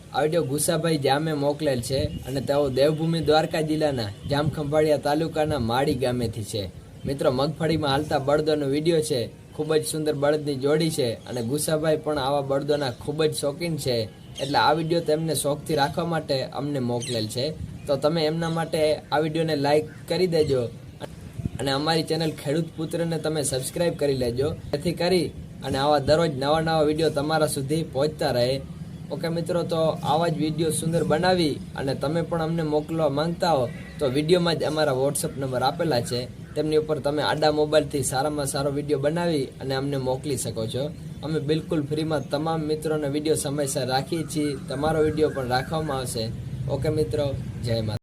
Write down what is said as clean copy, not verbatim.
આ વિડીયો ગુસાભાઈ જામે મોકલેલ છે અને તેઓ દેવભૂમિ દ્વારકા જિલ્લાના જામખંભાળિયા તાલુકાના માળી ગામેથી છે। મિત્રો, મગફળીમાં હાલતા બળદોનો વિડીયો છે। ખૂબ જ સુંદર બળદની જોડી છે અને ગુસાભાઈ પણ આવા બળદોના ખૂબ જ શોખીન છે, એટલે આ વિડીયો તેમને શોખથી રાખવા માટે અમને મોકલેલ છે। તો તમે એમના માટે આ વિડીયોને લાઈક કરી દેજો અને અમારી ચેનલ ખેડૂત પુત્રને તમે સબસ્ક્રાઈબ કરી લેજો, જેથી કરી અને આવા દરરોજ નવા વિડીયો તમારા સુધી પહોંચતા રહે। ઓકે મિત્રો, તો આવા જ વિડીયો સુંદર બનાવી અને તમે પણ અમને મોકલવા માંગતા હો તો વિડીયોમાં જ અમારા વોટ્સઅપ નંબર આપેલા છે, તેમની ઉપર તમે આડા મોબાઈલથી સારામાં સારો વિડીયો બનાવી અને અમને મોકલી શકો છો। અમે બિલકુલ ફ્રીમાં તમામ મિત્રોને વિડીયો સમયસર રાખીએ છીએ, તમારો વિડીયો પણ રાખવામાં આવશે। ઓકે મિત્રો, જય માતા।